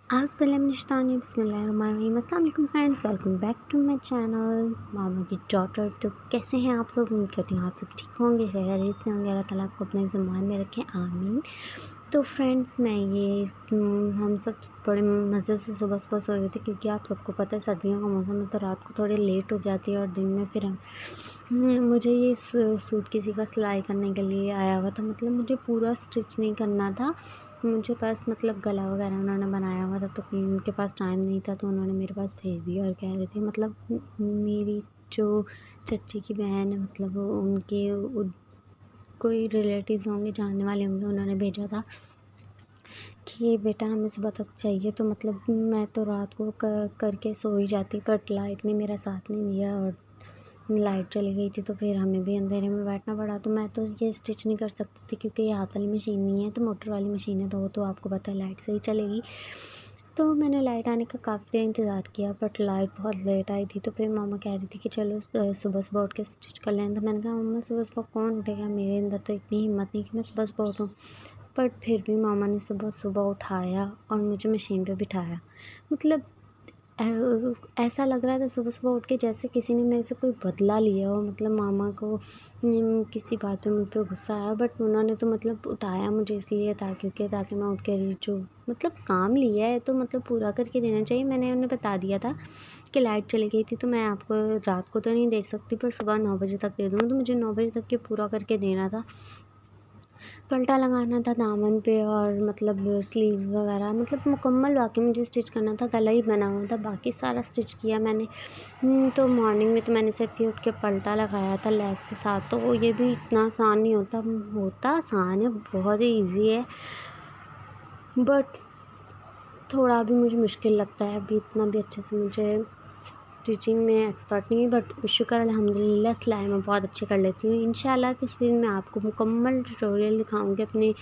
बिस्मिल्लाहिर्रहमानिर्रहीम अस्सलाम वालेकुम friends, welcome back to my channel मामा की डॉटर। तो कैसे हैं आप सब? उम्मीद करती हूँ आप सब ठीक होंगे, खैरियत से होंगे। अल्लाह ताला आपको अपने ज़ुबान में रखें, आमीन। तो फ्रेंड्स हम सब बड़े मज़े से सुबह सुबह सोए हुए थे, क्योंकि आप सबको पता है सर्दियों का मौसम है तो रात को थोड़ी लेट हो जाती है और दिन में फिर मुझे ये सूट किसी का सिलाई करने के लिए आया हुआ था। मतलब मुझे पूरा स्टिच नहीं करना था, मुझे बस मतलब गला वगैरह उन्होंने बनाया हुआ था, तो कहीं उनके पास टाइम नहीं था तो उन्होंने मेरे पास भेज दिया और कह रहे थे मतलब मेरी जो चच्ची की बहन है, मतलब उनके कोई रिलेटिव्स होंगे, जानने वाले होंगे, उन्होंने भेजा था कि बेटा हमें सुबह तक चाहिए। तो मतलब मैं तो रात को करके सो ही जाती, बट लाइट ने मेरा साथ नहीं दिया और लाइट चली गई थी, तो फिर हमें भी अंधेरे में बैठना पड़ा। तो मैं तो ये स्टिच नहीं कर सकती थी, क्योंकि ये हाथ वाली मशीन नहीं है, तो मोटर वाली मशीन है, तो वो तो आपको पता है लाइट से ही चलेगी। तो मैंने लाइट आने का काफ़ी देर इंतज़ार किया, बट लाइट बहुत लेट आई थी। तो फिर मामा कह रही थी कि चलो सुबह सुबह उठ के स्टिच कर लें। तो मैंने कहा मम्मा सुबह सुबह कौन उठेगा, मेरे अंदर तो इतनी हिम्मत नहीं कि मैं सुबह सुबह उठूँ। बट फिर भी मामा ने सुबह सुबह उठाया और मुझे मशीन पे बिठाया। मतलब ऐसा लग रहा था सुबह सुबह उठ के जैसे किसी ने मेरे से कोई बदला लिया हो। मतलब मामा को किसी बात पे मुझ पे गुस्सा आया, बट उन्होंने तो मतलब उठाया मुझे इसलिए था ताकि मैं उठ के रीच हूँ। मतलब काम लिया है तो मतलब पूरा करके देना चाहिए। मैंने उन्हें बता दिया था कि लाइट चली गई थी, तो मैं आपको रात को तो नहीं दे सकती, पर सुबह 9 बजे तक दे दूँगी। तो मुझे 9 बजे तक ये पूरा करके देना था। पल्टा लगाना था दामन पे और मतलब स्लीव्स वगैरह, मतलब मुकम्मल बाकी मुझे स्टिच करना था। गला ही बना हुआ था, बाकी सारा स्टिच किया मैंने। तो मॉर्निंग में तो मैंने सिर्फ ये उठ के पल्टा लगाया था लेस के साथ। तो ये भी इतना आसान नहीं होता, होता आसान है, बहुत ही ईजी है, बट थोड़ा भी मुझे मुश्किल लगता है। अभी इतना भी अच्छे से मुझे स्टिचिंग में एक्सपर्ट नहीं है, बट शुक्र अल्हम्दुलिल्लाह सिलाई मैं बहुत अच्छी कर लेती हूँ। इंशाल्लाह किसी दिन मैं आपको मुकम्मल ट्यूटोरियल दिखाऊंगी अपने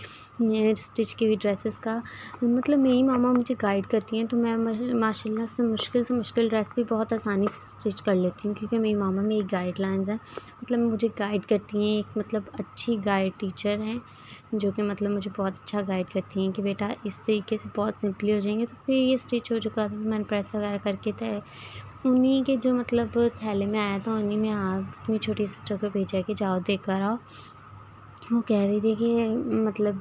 स्टिच की हुई ड्रेसेस का। मतलब मेरी मामा मुझे गाइड करती हैं, तो मैं माशाल्लाह से मुश्किल ड्रेस भी बहुत आसानी से स्टिच कर लेती हूँ, क्योंकि मेरी मामा मेरी गाइडलाइंस हैं। मतलब मुझे गाइड करती हैं, एक मतलब अच्छी गाइड टीचर हैं, जो कि मतलब मुझे बहुत अच्छा गाइड करती हैं कि बेटा इस तरीके से बहुत सिंपली हो जाएंगे। तो फिर ये स्टिच हो चुका था, मैंने प्रेस वगैरह करके थे उन्हीं के जो मतलब थैले में आया था, उन्हीं में अपनी छोटी सिस्टर को भेजा कि जाओ देख कर आओ। वो कह रही थी कि मतलब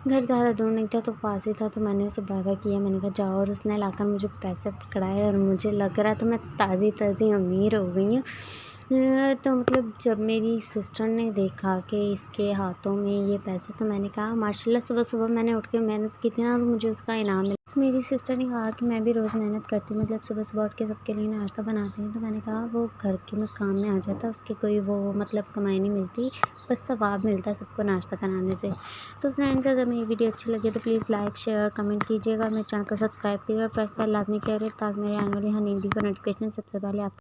घर ज़्यादा दूर नहीं था तो पास ही था, तो मैंने उसे बाय किया, मैंने कहा जाओ, और उसने लाकर मुझे पैसे पकड़ाए और मुझे लग रहा था मैं ताज़ी ताज़ी अमीर हो गई हूँ। तो मतलब जब मेरी सिस्टर ने देखा कि इसके हाथों में ये पैसे, तो मैंने कहा माशाल्लाह सुबह सुबह मैंने उठ के मेहनत की थी ना, तो मुझे उसका इनाम मिला। मेरी सिस्टर ने कहा कि मैं भी रोज़ मेहनत करती हूँ, मतलब सुबह सुबह उठ के सबके लिए नाश्ता बनाती हूँ। तो मैंने कहा वो घर के में काम में आ जाता, उसकी कोई वो मतलब कमाई नहीं मिलती, बस सवाब मिलता है सबको नाश्ता कराने से। तो फ्रेंड्स, अगर मेरी वीडियो अच्छी लगे तो प्लीज़ लाइक शेयर कमेंट कीजिएगा, मेरे चैनल को सब्सक्राइब कीजिएगा और प्रेस बेल लाजमी करिए, ताकि मेरे आने वाली हर नई वीडियो का नोटिफिकेशन सबसे पहले आप